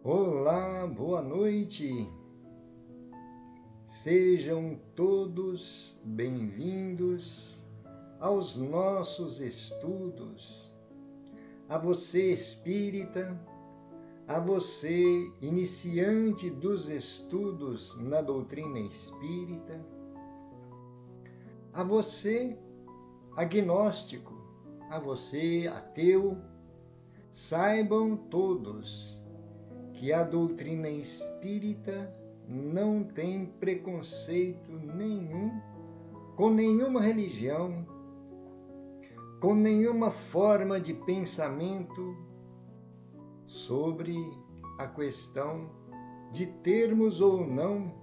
Olá, boa noite. Sejam todos bem-vindos aos nossos estudos. A você espírita, a você iniciante dos estudos na doutrina espírita, a você agnóstico, a você ateu, saibam todos que a doutrina espírita não tem preconceito nenhum com nenhuma religião, com nenhuma forma de pensamento sobre a questão de termos ou não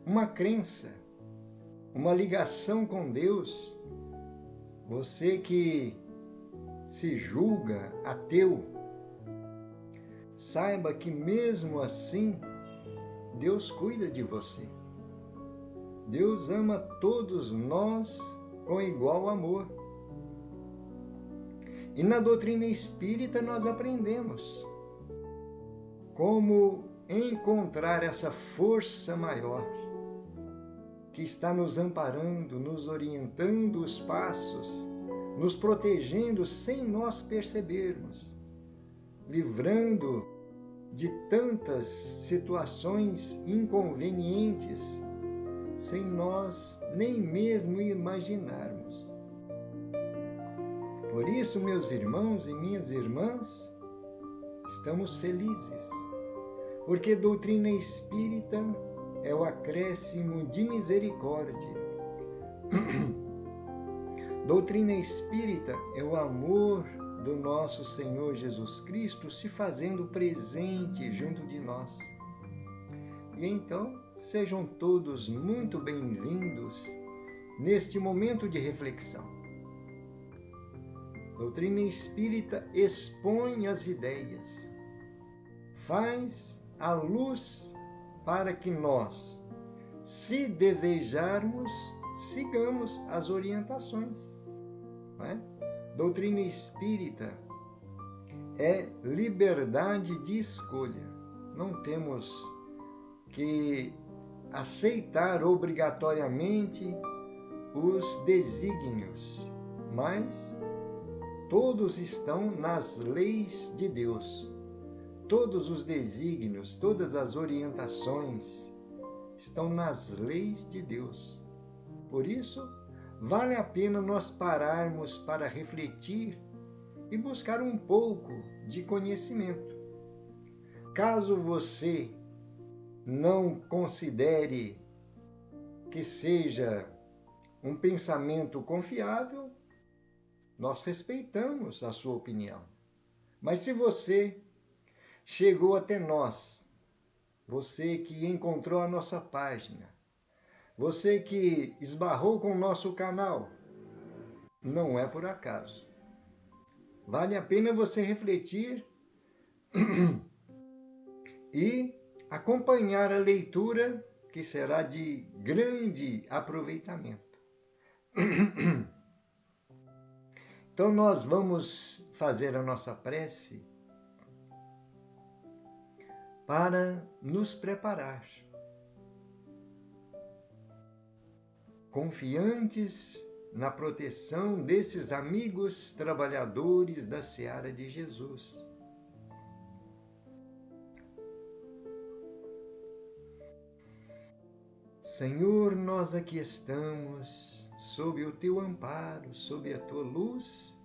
uma crença, uma ligação com Deus. Você que se julga ateu, saiba que mesmo assim, Deus cuida de você. Deus ama todos nós com igual amor. E na doutrina espírita nós aprendemos como encontrar essa força maior que está nos amparando, nos orientando os passos, nos protegendo sem nós percebermos, livrando de tantas situações inconvenientes, sem nós nem mesmo imaginarmos. Por isso, meus irmãos e minhas irmãs, estamos felizes, porque doutrina espírita é o acréscimo de misericórdia. Doutrina espírita é o amor do nosso Senhor Jesus Cristo se fazendo presente junto de nós. E então, sejam todos muito bem-vindos neste momento de reflexão. Doutrina espírita expõe as ideias, faz a luz para que nós, se desejarmos, sigamos as orientações. Não é? Doutrina espírita é liberdade de escolha. Não temos que aceitar obrigatoriamente os desígnios, mas todos estão nas leis de Deus. Todos os desígnios, todas as orientações estão nas leis de Deus. Por isso, vale a pena nós pararmos para refletir e buscar um pouco de conhecimento. Caso você não considere que seja um pensamento confiável, nós respeitamos a sua opinião. Mas se você chegou até nós, você que encontrou a nossa página, você que esbarrou com o nosso canal, não é por acaso. Vale a pena você refletir e acompanhar a leitura, que será de grande aproveitamento. Então nós vamos fazer a nossa prece para nos preparar, confiantes na proteção desses amigos trabalhadores da seara de Jesus. Senhor, nós aqui estamos, sob o teu amparo, sob a tua luz,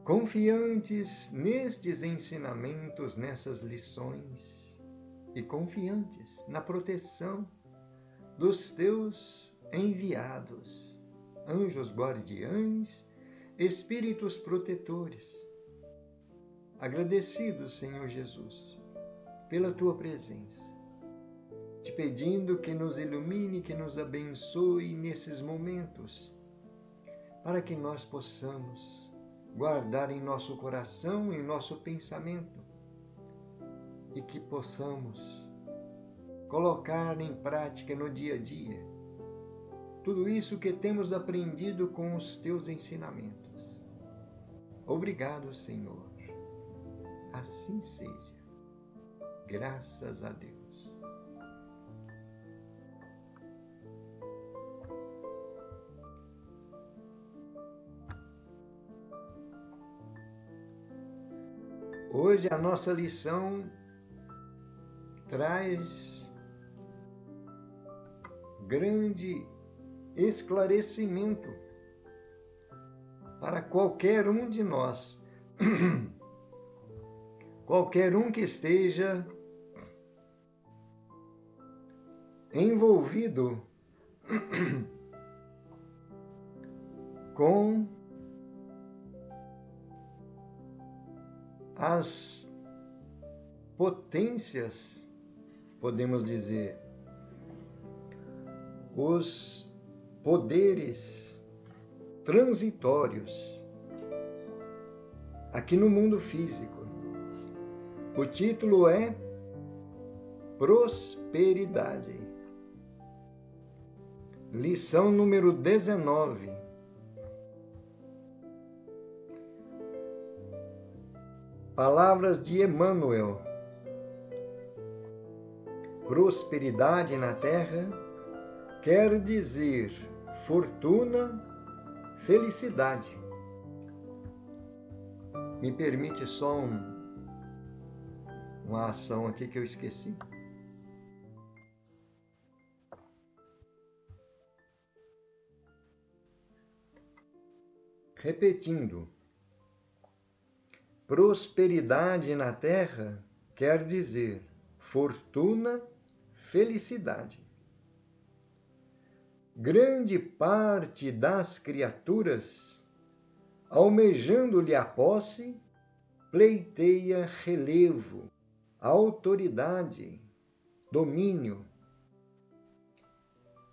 confiantes nestes ensinamentos, nessas lições, e confiantes na proteção dos teus enviados, anjos guardiães, espíritos protetores. Agradecidos, Senhor Jesus, pela tua presença, te pedindo que nos ilumine, que nos abençoe nesses momentos, para que nós possamos guardar em nosso coração, em nosso pensamento, e que possamos colocar em prática no dia a dia tudo isso que temos aprendido com os teus ensinamentos. Obrigado, Senhor. assim seja. Graças a Deus. Hoje a nossa lição traz grande esclarecimento para qualquer um de nós, qualquer um que esteja envolvido com as potências, podemos dizer, os poderes transitórios aqui no mundo físico. O título é Prosperidade. Lição número 19. Palavras de Emmanuel. Prosperidade na terra quer dizer fortuna, felicidade. Me permite só uma ação aqui que eu esqueci. Repetindo. Prosperidade na terra quer dizer fortuna, felicidade. Grande parte das criaturas, almejando-lhe a posse, pleiteia relevo, autoridade, domínio.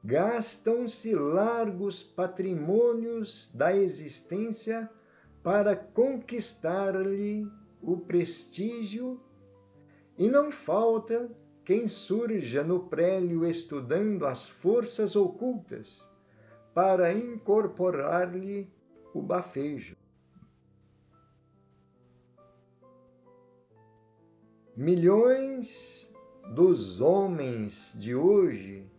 Gastam-se largos patrimônios da existência para conquistar-lhe o prestígio, e não falta quem surja no prélio estudando as forças ocultas para incorporar-lhe o bafejo. Milhões dos homens de hoje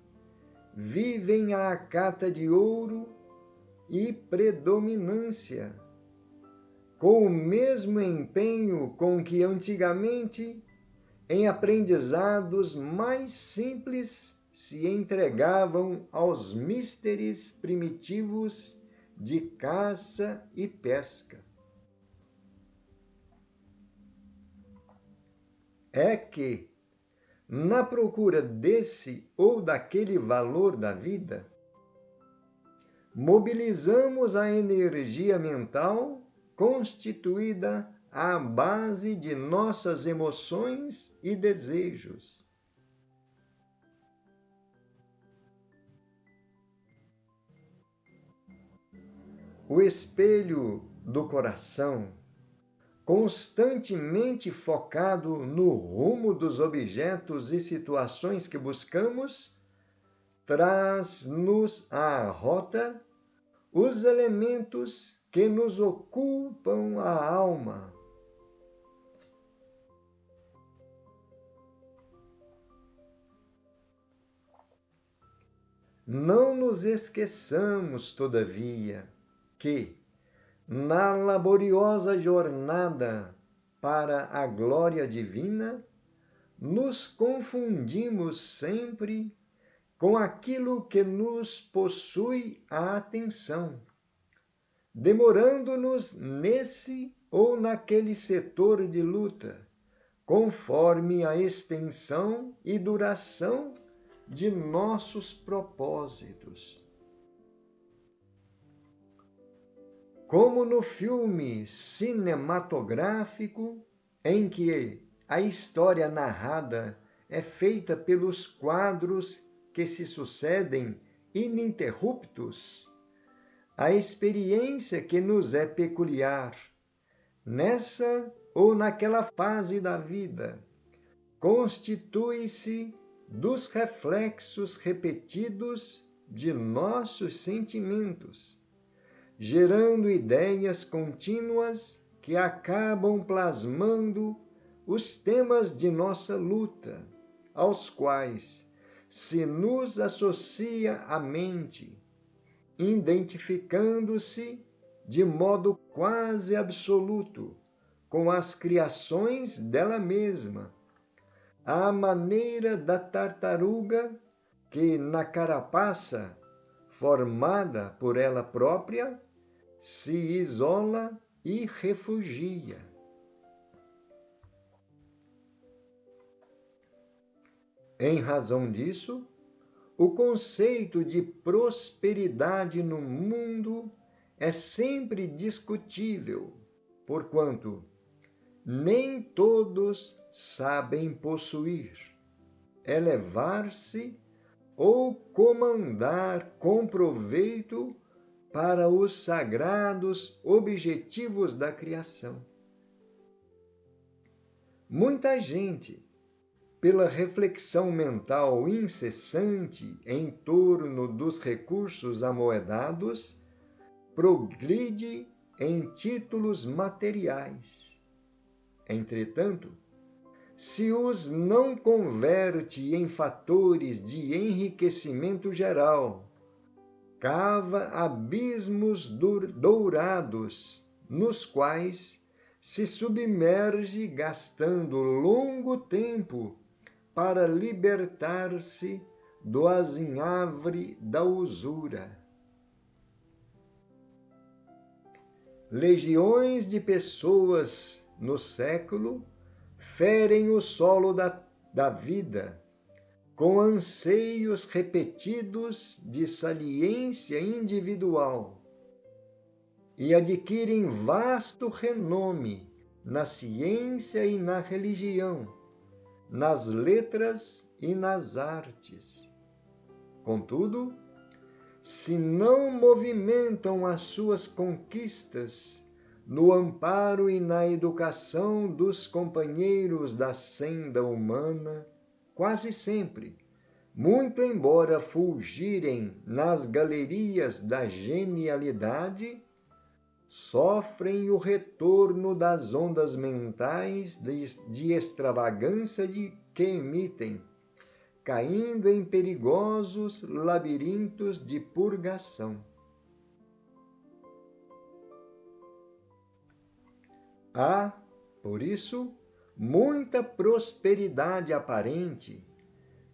vivem à cata de ouro e predominância, com o mesmo empenho com que antigamente, em aprendizados mais simples, se entregavam aos misteres primitivos de caça e pesca. É que, na procura desse ou daquele valor da vida, mobilizamos a energia mental constituída à base de nossas emoções e desejos. O espelho do coração, constantemente focado no rumo dos objetos e situações que buscamos, traz-nos à rota os elementos que nos ocupam a alma. Não nos esqueçamos, todavia, que, na laboriosa jornada para a glória divina, nos confundimos sempre com aquilo que nos possui a atenção, demorando-nos nesse ou naquele setor de luta, conforme a extensão e duração de nossos propósitos. Como no filme cinematográfico, em que a história narrada é feita pelos quadros que se sucedem ininterruptos, a experiência que nos é peculiar, nessa ou naquela fase da vida, constitui-se dos reflexos repetidos de nossos sentimentos, gerando ideias contínuas que acabam plasmando os temas de nossa luta, aos quais se nos associa a mente, identificando-se de modo quase absoluto com as criações dela mesma, à maneira da tartaruga que, na carapaça formada por ela própria, se isola e refugia. Em razão disso, o conceito de prosperidade no mundo é sempre discutível, porquanto nem todos sabem possuir, elevar-se ou comandar com proveito para os sagrados objetivos da criação. Muita gente, pela reflexão mental incessante em torno dos recursos amoedados, progride em títulos materiais. Entretanto, se os não converte em fatores de enriquecimento geral, cava abismos dourados, nos quais se submerge gastando longo tempo para libertar-se do azinhavre da usura. Legiões de pessoas no século ferem o solo da vida com anseios repetidos de saliência individual e adquirem vasto renome na ciência e na religião, nas letras e nas artes. Contudo, se não movimentam as suas conquistas no amparo e na educação dos companheiros da senda humana, quase sempre, muito embora fulgirem nas galerias da genialidade, sofrem o retorno das ondas mentais de extravagância que emitem, caindo em perigosos labirintos de purgação. Há, por isso, muita prosperidade aparente,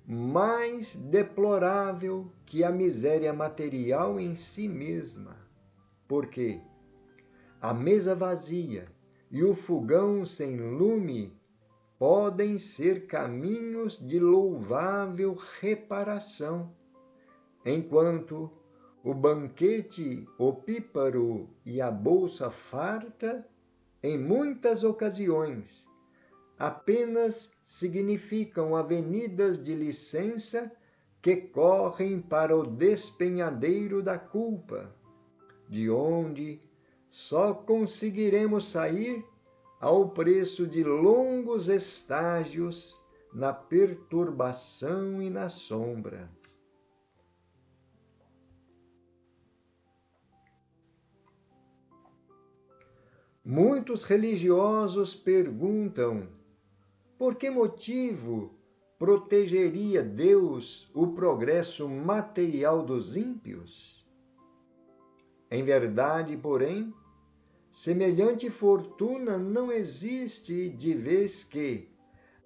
mais deplorável que a miséria material em si mesma, porque a mesa vazia e o fogão sem lume podem ser caminhos de louvável reparação, enquanto o banquete opíparo e a bolsa farta, em muitas ocasiões, apenas significam avenidas de licença que correm para o despenhadeiro da culpa, de onde só conseguiremos sair ao preço de longos estágios na perturbação e na sombra. Muitos religiosos perguntam: por que motivo protegeria Deus o progresso material dos ímpios? Em verdade, porém, semelhante fortuna não existe, de vez que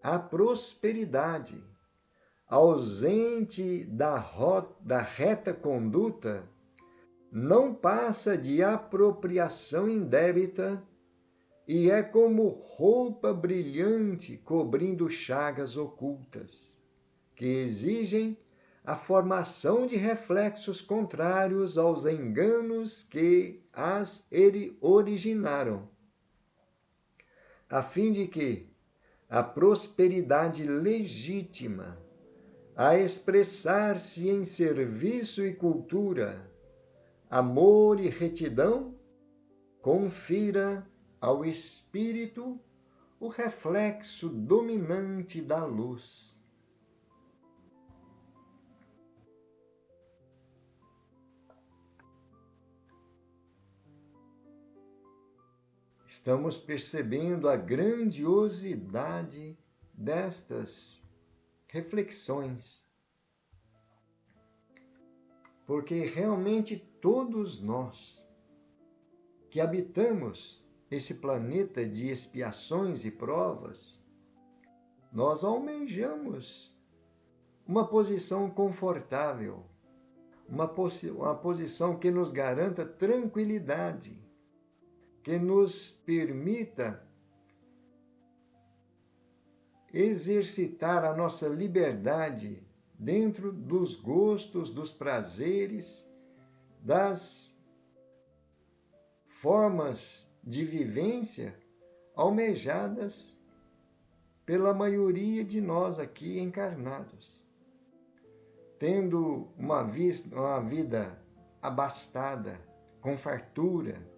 a prosperidade, ausente da reta conduta, não passa de apropriação indébita e é como roupa brilhante cobrindo chagas ocultas, que exigem a formação de reflexos contrários aos enganos que as originaram, a fim de que a prosperidade legítima, a expressar-se em serviço e cultura, amor e retidão, confira ao espírito o reflexo dominante da luz. estamos percebendo a grandiosidade destas reflexões, porque realmente todos nós que habitamos esse planeta de expiações e provas, nós almejamos uma posição confortável, uma posição que nos garanta tranquilidade, que nos permita exercitar a nossa liberdade dentro dos gostos, dos prazeres, das formas de vivência almejadas pela maioria de nós aqui encarnados, tendo uma vida abastada, com fartura,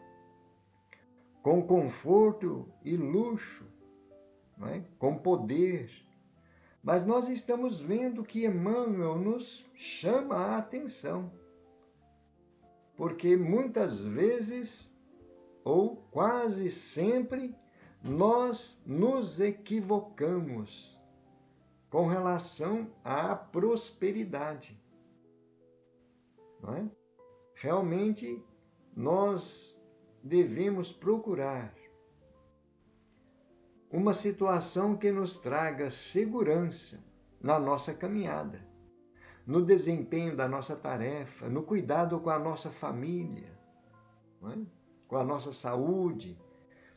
com conforto e luxo, não é? Com poder. Mas nós estamos vendo que Emmanuel nos chama a atenção, porque muitas vezes, ou quase sempre, nós nos equivocamos com relação à prosperidade. Não é? Realmente, nós devemos procurar uma situação que nos traga segurança na nossa caminhada, no desempenho da nossa tarefa, no cuidado com a nossa família, não é? Com a nossa saúde.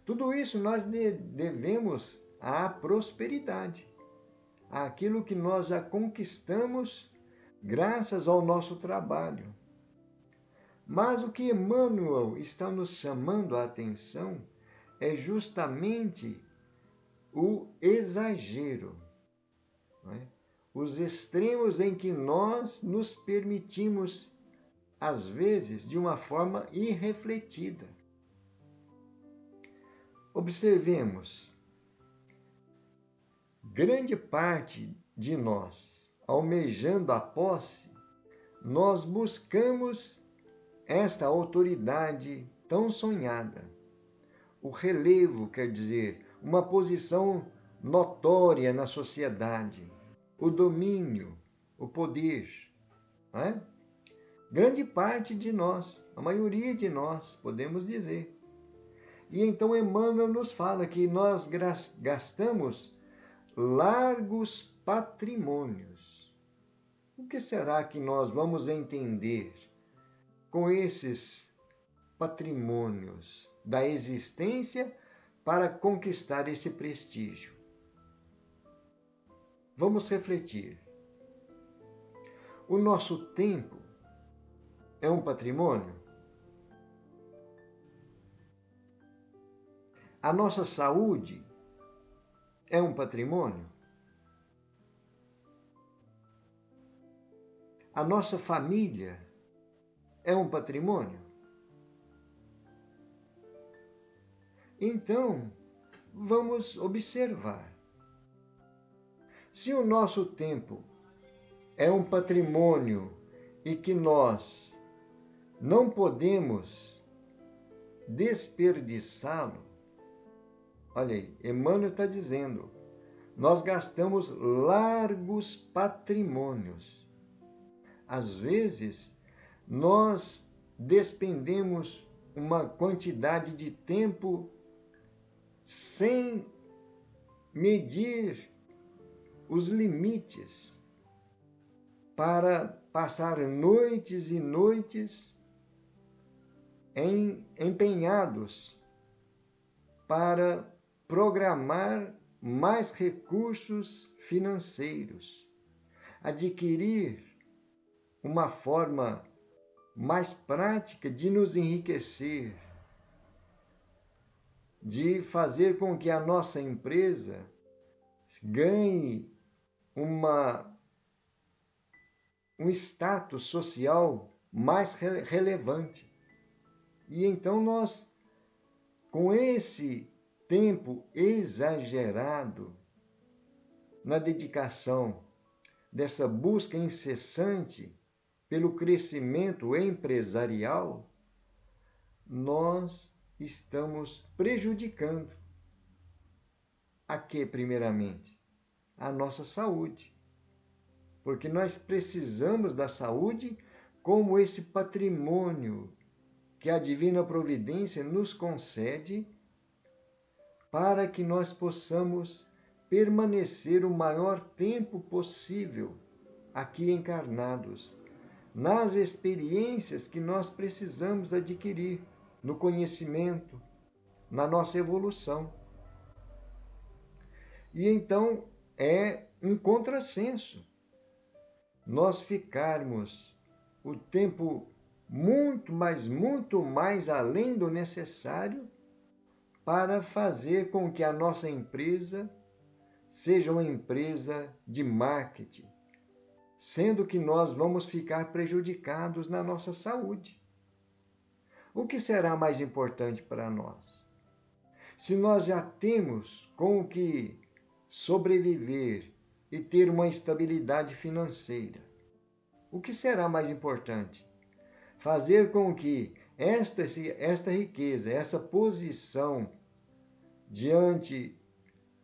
Tudo isso nós devemos à prosperidade, àquilo que nós já conquistamos graças ao nosso trabalho. Mas o que Emmanuel está nos chamando a atenção é justamente o exagero, não é? Os extremos em que nós nos permitimos, às vezes, de uma forma irrefletida. Observemos, grande parte de nós, almejando a posse, nós buscamos esta autoridade tão sonhada. O relevo, quer dizer, uma posição notória na sociedade, o domínio, o poder. Não é? Grande parte de nós, a maioria de nós, podemos dizer. E então Emmanuel nos fala que nós gastamos largos patrimônios. O que será que nós vamos entender com esses patrimônios da existência para conquistar esse prestígio? Vamos refletir. O nosso tempo é um patrimônio? A nossa saúde é um patrimônio? A nossa família é um patrimônio? Então, vamos observar. Se o nosso tempo é um patrimônio e que nós não podemos desperdiçá-lo, olha aí, Emmanuel está dizendo, nós gastamos largos patrimônios. Às vezes, nós despendemos uma quantidade de tempo sem medir os limites para passar noites e noites empenhados para programar mais recursos financeiros, adquirir uma forma mais prática de nos enriquecer, de fazer com que a nossa empresa ganhe um status social mais relevante. E então nós, com esse tempo exagerado na dedicação dessa busca incessante pelo crescimento empresarial, nós estamos prejudicando a quê, primeiramente? A nossa saúde. Porque nós precisamos da saúde como esse patrimônio que a Divina Providência nos concede para que nós possamos permanecer o maior tempo possível aqui encarnados, nas experiências que nós precisamos adquirir, no conhecimento, na nossa evolução. E então é um contrassenso nós ficarmos o tempo muito mais além do necessário para fazer com que a nossa empresa seja uma empresa de marketing, sendo que nós vamos ficar prejudicados na nossa saúde. O que será mais importante para nós? Se nós já temos com que sobreviver e ter uma estabilidade financeira, o que será mais importante? Fazer com que esta riqueza, essa posição diante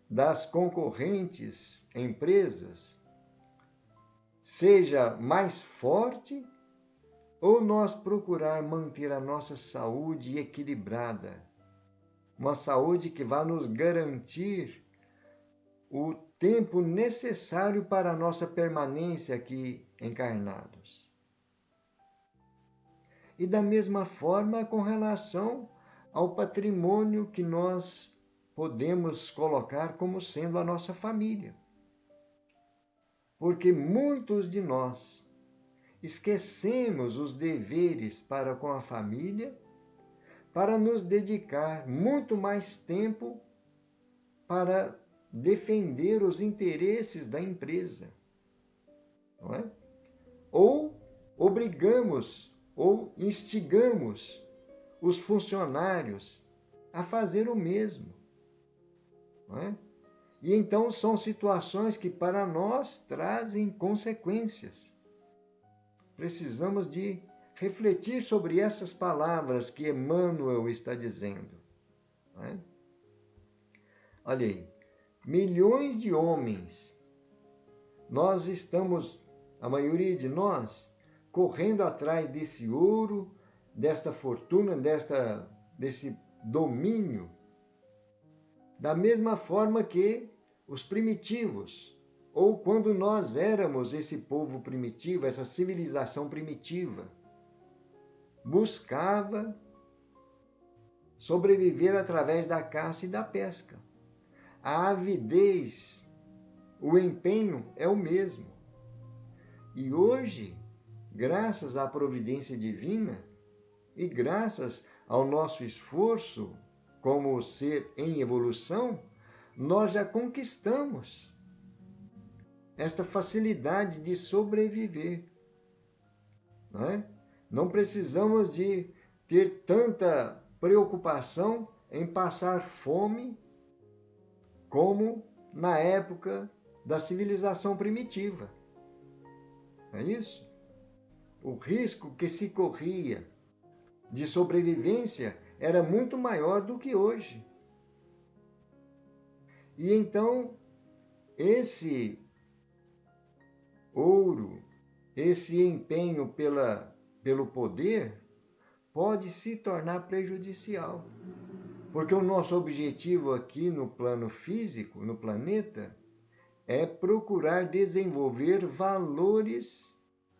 das concorrentes empresas seja mais forte, ou nós procurar manter a nossa saúde equilibrada, uma saúde que vá nos garantir o tempo necessário para a nossa permanência aqui encarnados. E da mesma forma com relação ao patrimônio que nós podemos colocar como sendo a nossa família. Porque muitos de nós esquecemos os deveres para com a família para nos dedicar muito mais tempo para defender os interesses da empresa. Não é? Ou obrigamos ou instigamos os funcionários a fazer o mesmo. Não é? E então são situações que para nós trazem consequências. Precisamos de refletir sobre essas palavras que Emmanuel está dizendo. Não é? Olha aí, milhões de homens, nós estamos, a maioria de nós, correndo atrás desse ouro, desta fortuna, desse domínio, da mesma forma que os primitivos, ou quando nós éramos esse povo primitivo, essa civilização primitiva, buscava sobreviver através da caça e da pesca. A avidez, o empenho é o mesmo. E hoje, graças à providência divina e graças ao nosso esforço como ser em evolução, nós já conquistamos esta facilidade de sobreviver. Não é? Não precisamos de ter tanta preocupação em passar fome como na época da civilização primitiva. É isso? O risco que se corria de sobrevivência era muito maior do que hoje. E então, esse ouro, esse empenho pelo poder, pode se tornar prejudicial. Porque o nosso objetivo aqui no plano físico, no planeta, é procurar desenvolver valores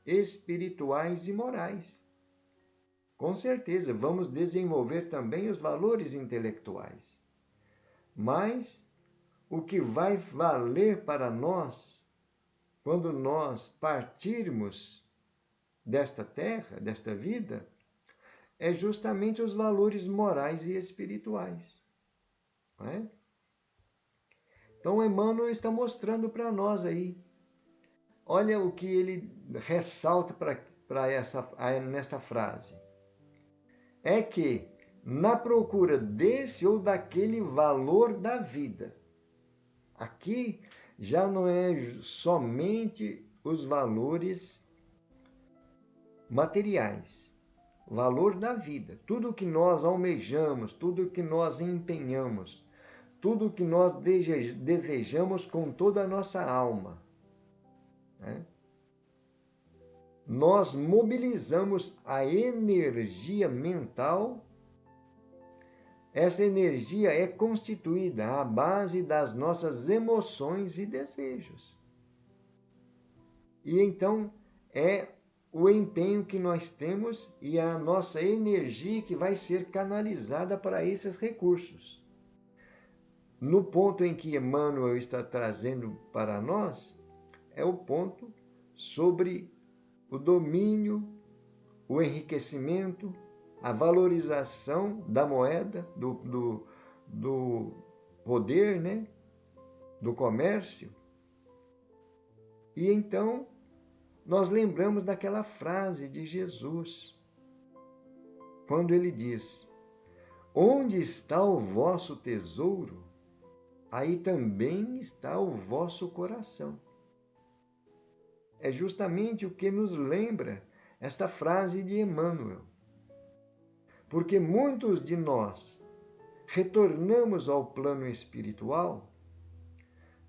espirituais e morais. Com certeza, vamos desenvolver também os valores intelectuais. Mas o que vai valer para nós, quando nós partirmos desta terra, desta vida, é justamente os valores morais e espirituais. Não é? Então, Emmanuel está mostrando para nós aí. Olha o que ele ressalta nesta frase. É que, na procura desse ou daquele valor da vida, aqui já não é somente os valores materiais, valor da vida. Tudo que nós almejamos, tudo que nós empenhamos, tudo que nós desejamos com toda a nossa alma, né? Nós mobilizamos a energia mental. Essa energia é constituída à base das nossas emoções e desejos. E então é o empenho que nós temos e a nossa energia que vai ser canalizada para esses recursos. No ponto em que Emmanuel está trazendo para nós, é o ponto sobre o domínio, o enriquecimento, a valorização da moeda, do poder, né? Do comércio. E então nós lembramos daquela frase de Jesus, quando ele diz: onde está o vosso tesouro, aí também está o vosso coração. É justamente o que nos lembra esta frase de Emmanuel. Porque muitos de nós retornamos ao plano espiritual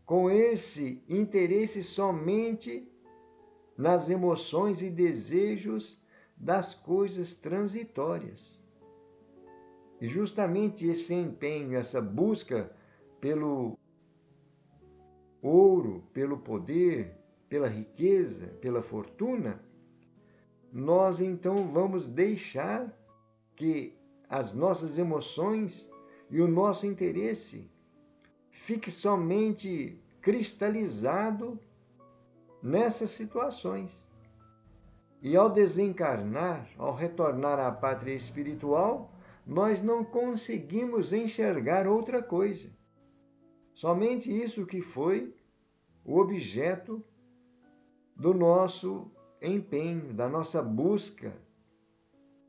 com esse interesse somente nas emoções e desejos das coisas transitórias. E justamente esse empenho, essa busca pelo ouro, pelo poder, pela riqueza, pela fortuna, nós então vamos deixar que as nossas emoções e o nosso interesse fique somente cristalizado nessas situações. E ao desencarnar, ao retornar à pátria espiritual, nós não conseguimos enxergar outra coisa. Somente isso que foi o objeto do nosso empenho, da nossa busca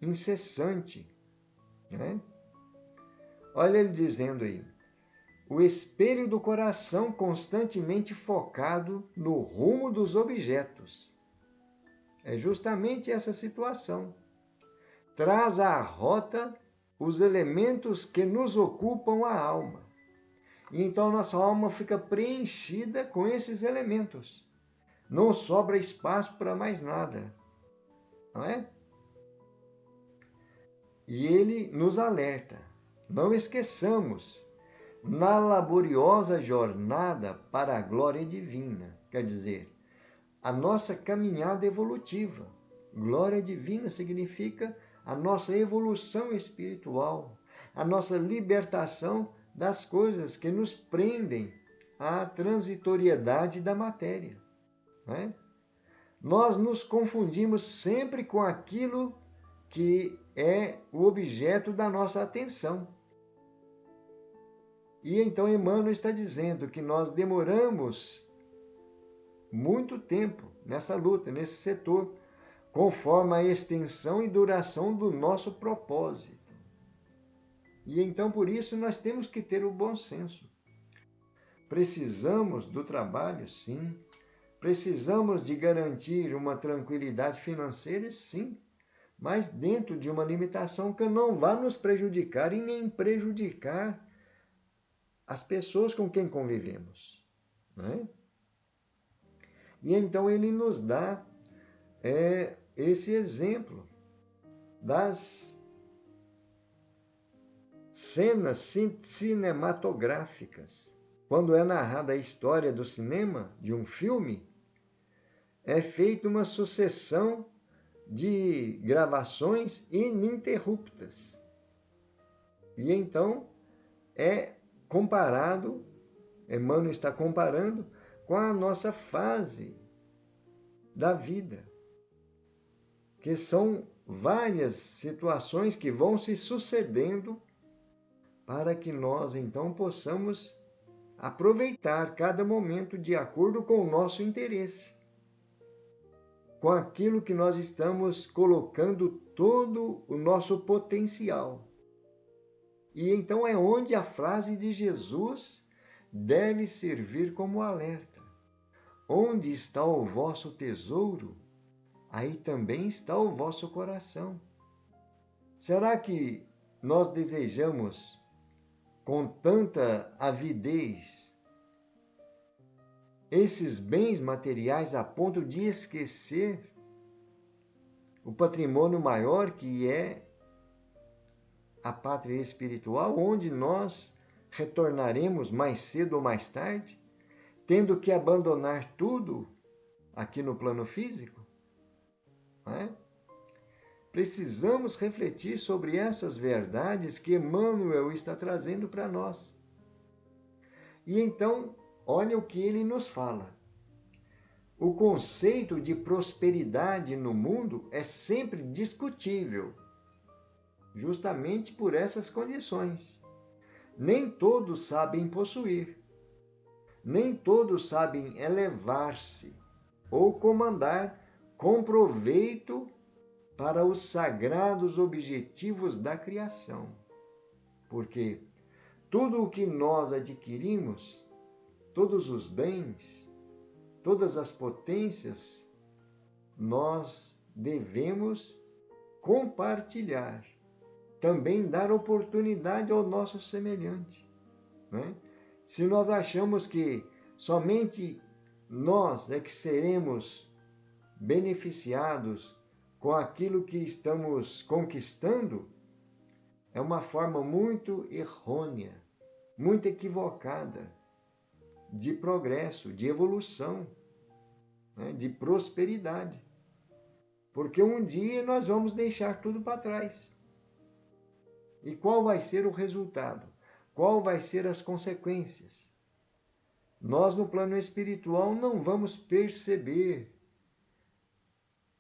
incessante, né? Olha ele dizendo aí: o espelho do coração constantemente focado no rumo dos objetos. É justamente essa situação. Traz à rota os elementos que nos ocupam a alma. E então nossa alma fica preenchida com esses elementos. Não sobra espaço para mais nada, não é? E ele nos alerta: não esqueçamos, na laboriosa jornada para a glória divina, quer dizer, a nossa caminhada evolutiva. Glória divina significa a nossa evolução espiritual, a nossa libertação das coisas que nos prendem à transitoriedade da matéria. Né? Nós nos confundimos sempre com aquilo que é o objeto da nossa atenção. E então Emmanuel está dizendo que nós demoramos muito tempo nessa luta, nesse setor, conforme a extensão e duração do nosso propósito. E então por isso nós temos que ter o bom senso. Precisamos do trabalho, sim. Precisamos de garantir uma tranquilidade financeira, sim, mas dentro de uma limitação que não vá nos prejudicar e nem prejudicar as pessoas com quem convivemos. Né? E então ele nos dá esse exemplo das cenas cinematográficas. Quando é narrada a história do cinema, de um filme, é feita uma sucessão de gravações ininterruptas. E então é comparado, Emmanuel está comparando com a nossa fase da vida, que são várias situações que vão se sucedendo para que nós então possamos aproveitar cada momento de acordo com o nosso interesse, com aquilo que nós estamos colocando todo o nosso potencial. E então é onde a frase de Jesus deve servir como alerta. Onde está o vosso tesouro, aí também está o vosso coração. Será que nós desejamos com tanta avidez esses bens materiais a ponto de esquecer o patrimônio maior que é a pátria espiritual, onde nós retornaremos mais cedo ou mais tarde, tendo que abandonar tudo aqui no plano físico? Não é? Precisamos refletir sobre essas verdades que Emmanuel está trazendo para nós. E então, olha o que ele nos fala. O conceito de prosperidade no mundo é sempre discutível, justamente por essas condições. Nem todos sabem possuir, nem todos sabem elevar-se ou comandar com proveito para os sagrados objetivos da criação. Porque tudo o que nós adquirimos, todos os bens, todas as potências, nós devemos compartilhar, também dar oportunidade ao nosso semelhante. Né? Se nós achamos que somente nós é que seremos beneficiados com aquilo que estamos conquistando, é uma forma muito errônea, muito equivocada de progresso, de evolução, né, de prosperidade. Porque um dia nós vamos deixar tudo para trás. E qual vai ser o resultado? Qual vai ser as consequências? Nós no plano espiritual não vamos perceber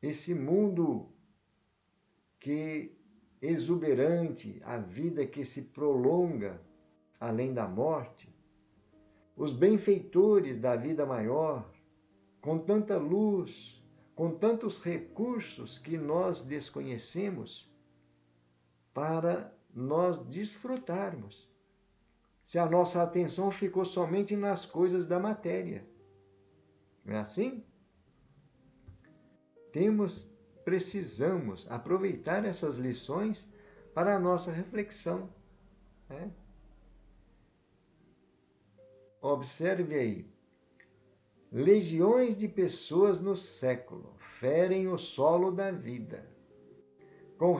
esse mundo que exuberante, a vida que se prolonga além da morte, os benfeitores da vida maior, com tanta luz, com tantos recursos que nós desconhecemos, para nós desfrutarmos. Se a nossa atenção ficou somente nas coisas da matéria. Não é assim? Precisamos aproveitar essas lições para a nossa reflexão. Né? Observe aí. Legiões de pessoas no século ferem o solo da vida, com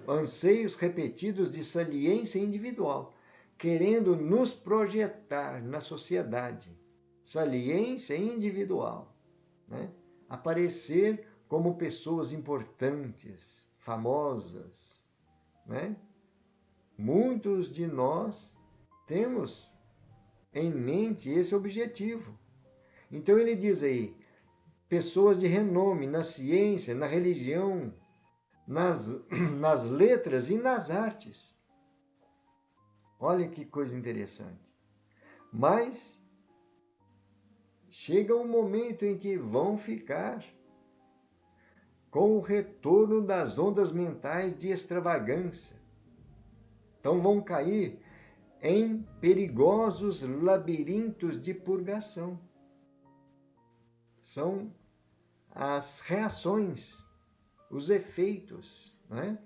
anseios repetidos de saliência individual, querendo nos projetar na sociedade. Saliência individual. Né? Aparecer como pessoas importantes, famosas. Né? Muitos de nós temos em mente esse objetivo. Então ele diz aí, pessoas de renome na ciência, na religião, nas letras e nas artes. Olha que coisa interessante. Mas chega um momento em que vão ficar com o retorno das ondas mentais de extravagância. Então vão cair em perigosos labirintos de purgação. São as reações, os efeitos, né?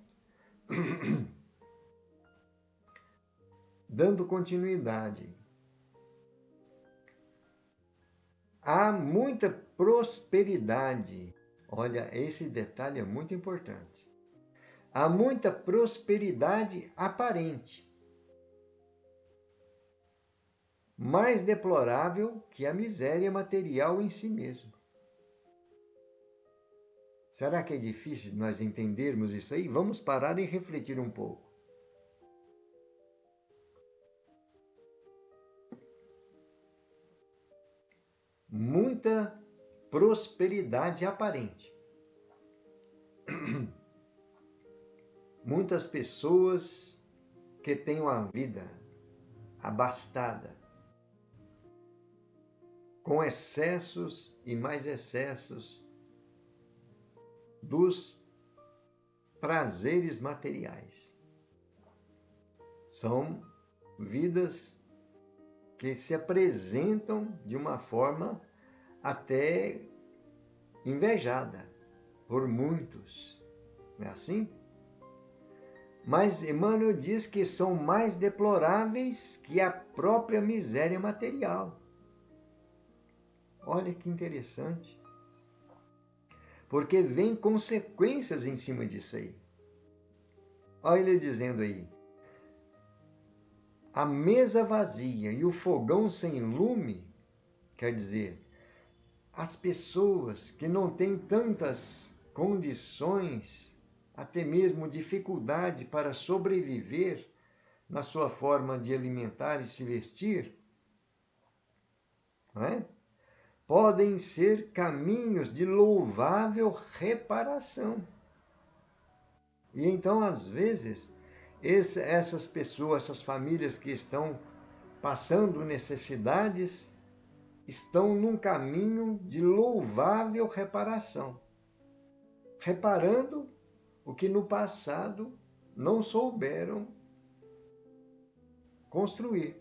Dando continuidade. Há muita prosperidade. Olha, esse detalhe é muito importante. Há muita prosperidade aparente, mais deplorável que a miséria material em si mesmo. Será que é difícil nós entendermos isso aí? Vamos parar e refletir um pouco. Muita prosperidade aparente. Muitas pessoas que têm uma vida abastada, com excessos e mais excessos dos prazeres materiais. São vidas que se apresentam de uma forma até invejada por muitos. Não é assim? Mas Emmanuel diz que são mais deploráveis que a própria miséria material. Olha que interessante. Porque vem consequências em cima disso aí. Olha ele dizendo aí: a mesa vazia e o fogão sem lume, quer dizer, as pessoas que não têm tantas condições, até mesmo dificuldade para sobreviver na sua forma de alimentar e se vestir, não é? Podem ser caminhos de louvável reparação. E então, às vezes, essas pessoas, essas famílias que estão passando necessidades, estão num caminho de louvável reparação, reparando o que no passado não souberam construir.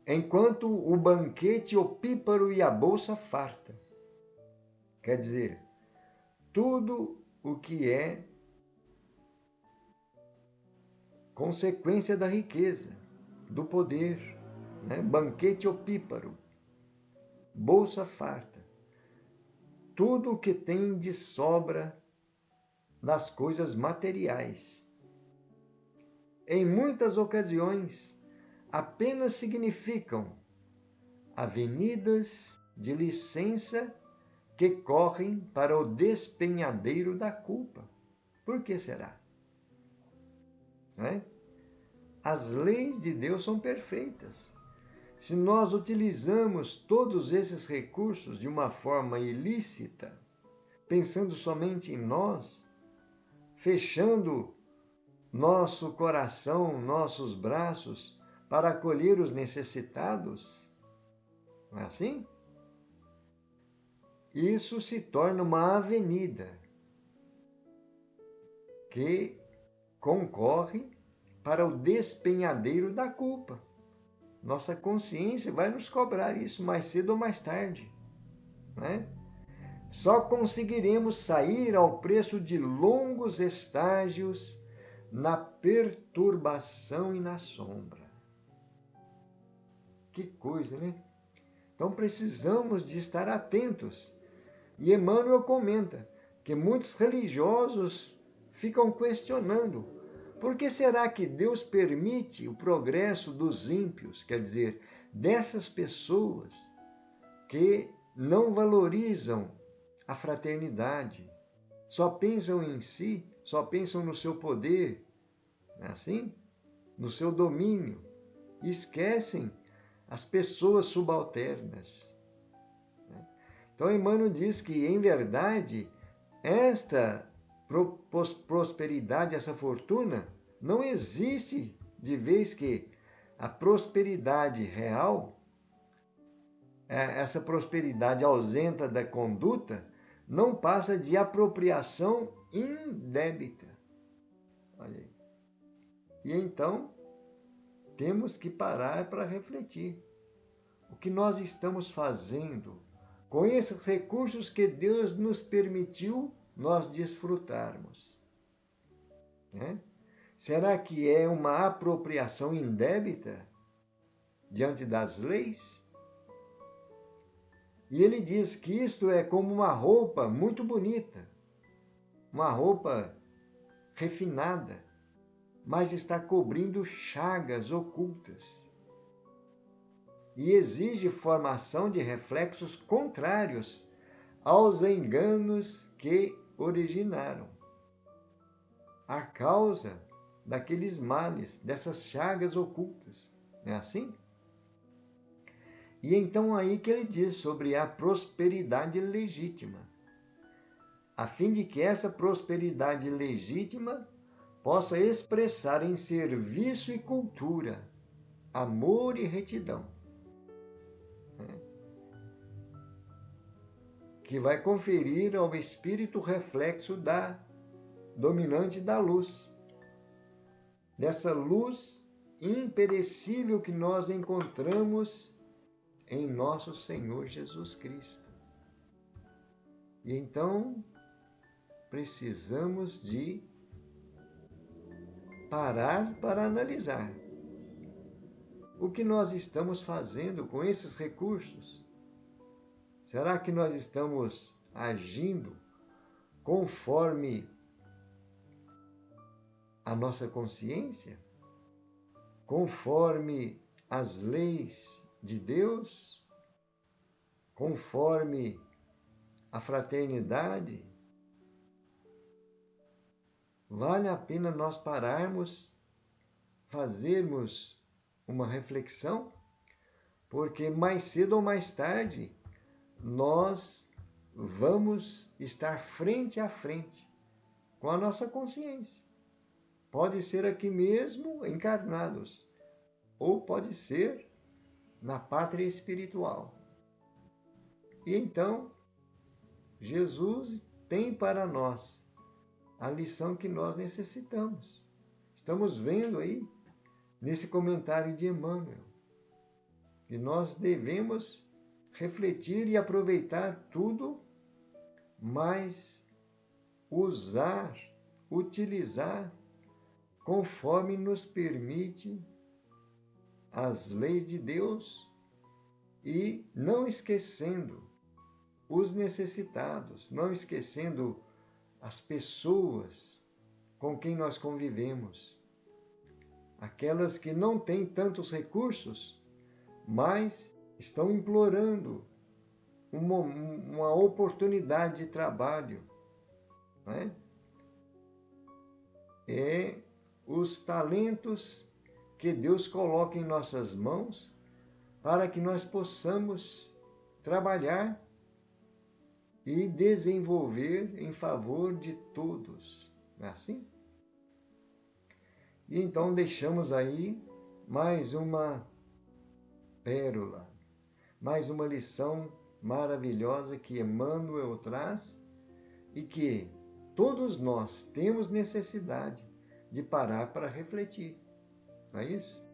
Enquanto o banquete opíparo e a bolsa farta. Quer dizer, tudo o que é consequência da riqueza, do poder, né? Banquete opíparo, bolsa farta. Tudo o que tem de sobra nas coisas materiais. Em muitas ocasiões, apenas significam avenidas de licença que correm para o despenhadeiro da culpa. Por que será? Não é? As leis de Deus são perfeitas. Se nós utilizamos todos esses recursos de uma forma ilícita, pensando somente em nós, fechando nosso coração, nossos braços para acolher os necessitados, não é assim? Isso se torna uma avenida que concorre para o despenhadeiro da culpa. Nossa consciência vai nos cobrar isso mais cedo ou mais tarde, né? Só conseguiremos sair ao preço de longos estágios na perturbação e na sombra. Que coisa, né? Então precisamos de estar atentos. E Emmanuel comenta que muitos religiosos ficam questionando: por que será que Deus permite o progresso dos ímpios, quer dizer, dessas pessoas que não valorizam a fraternidade, só pensam em si, só pensam no seu poder, não é assim? No seu domínio, e esquecem as pessoas subalternas. Então, Emmanuel diz que, em verdade, esta prosperidade, essa fortuna, não existe, de vez que a prosperidade real, essa prosperidade ausenta da conduta, não passa de apropriação indébita. Olha aí. E então, temos que parar para refletir. O que nós estamos fazendo com esses recursos que Deus nos permitiu nós desfrutarmos? Né? Será que é uma apropriação indébita diante das leis? E ele diz que isto é como uma roupa muito bonita, uma roupa refinada, mas está cobrindo chagas ocultas. E exige formação de reflexos contrários aos enganos que originaram. A causa daqueles males, dessas chagas ocultas. Não é assim? E então aí que ele diz sobre a prosperidade legítima, a fim de que essa prosperidade legítima possa expressar em serviço e cultura, amor e retidão, que vai conferir ao espírito reflexo da dominante da luz, dessa luz imperecível que nós encontramos em nosso Senhor Jesus Cristo. E então, precisamos de parar para analisar o que nós estamos fazendo com esses recursos. Será que nós estamos agindo conforme a nossa consciência? Conforme as leis de Deus? Conforme a fraternidade? Vale a pena nós pararmos, fazermos uma reflexão, porque mais cedo ou mais tarde nós vamos estar frente a frente com a nossa consciência. Pode ser aqui mesmo, encarnados, ou pode ser na pátria espiritual. E então, Jesus tem para nós a lição que nós necessitamos. Estamos vendo aí, nesse comentário de Emmanuel, que nós devemos refletir e aproveitar tudo, mas usar, utilizar, conforme nos permite as leis de Deus e não esquecendo os necessitados, não esquecendo as pessoas com quem nós convivemos, aquelas que não têm tantos recursos, mas estão implorando uma oportunidade de trabalho, né? É os talentos que Deus coloca em nossas mãos para que nós possamos trabalhar e desenvolver em favor de todos. Não é assim? E então deixamos aí mais uma pérola, mais uma lição maravilhosa que Emmanuel traz e que todos nós temos necessidade de parar para refletir. Não é isso?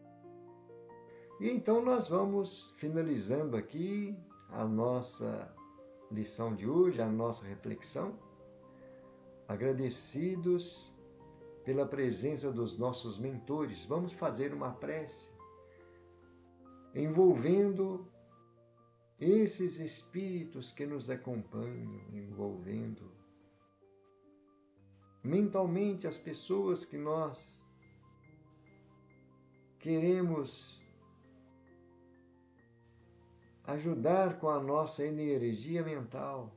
E então nós vamos finalizando aqui a nossa lição de hoje, a nossa reflexão, agradecidos pela presença dos nossos mentores. Vamos fazer uma prece envolvendo esses espíritos que nos acompanham, envolvendo mentalmente as pessoas que nós queremos ajudar com a nossa energia mental.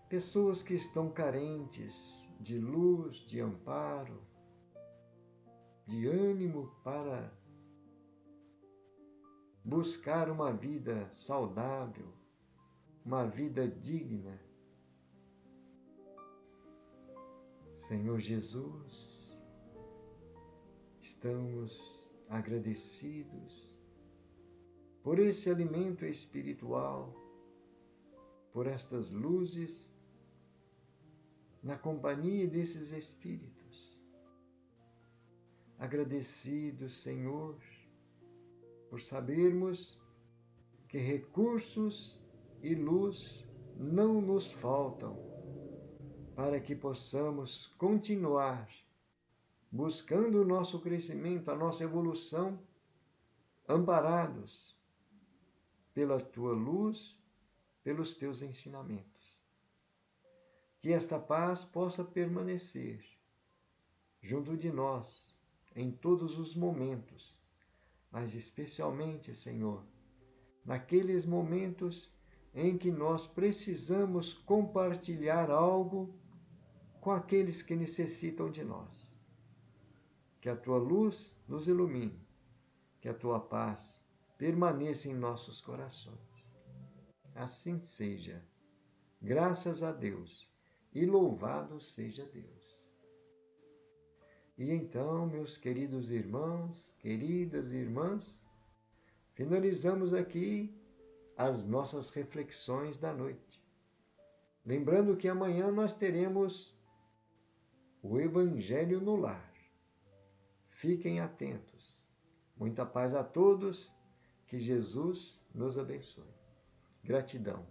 Pessoas que estão carentes de luz, de amparo, de ânimo para buscar uma vida saudável, uma vida digna. Senhor Jesus, estamos agradecidos por esse alimento espiritual, por estas luzes, na companhia desses espíritos. Agradecidos, Senhor, por sabermos que recursos e luz não nos faltam para que possamos continuar buscando o nosso crescimento, a nossa evolução, amparados pela Tua luz, pelos Teus ensinamentos. Que esta paz possa permanecer junto de nós em todos os momentos, mas especialmente, Senhor, naqueles momentos em que nós precisamos compartilhar algo com aqueles que necessitam de nós. Que a Tua luz nos ilumine, que a Tua paz permaneça em nossos corações. Assim seja. Graças a Deus e louvado seja Deus. E então, meus queridos irmãos, queridas irmãs, finalizamos aqui as nossas reflexões da noite. Lembrando que amanhã nós teremos o Evangelho no Lar. Fiquem atentos. Muita paz a todos. Que Jesus nos abençoe. Gratidão.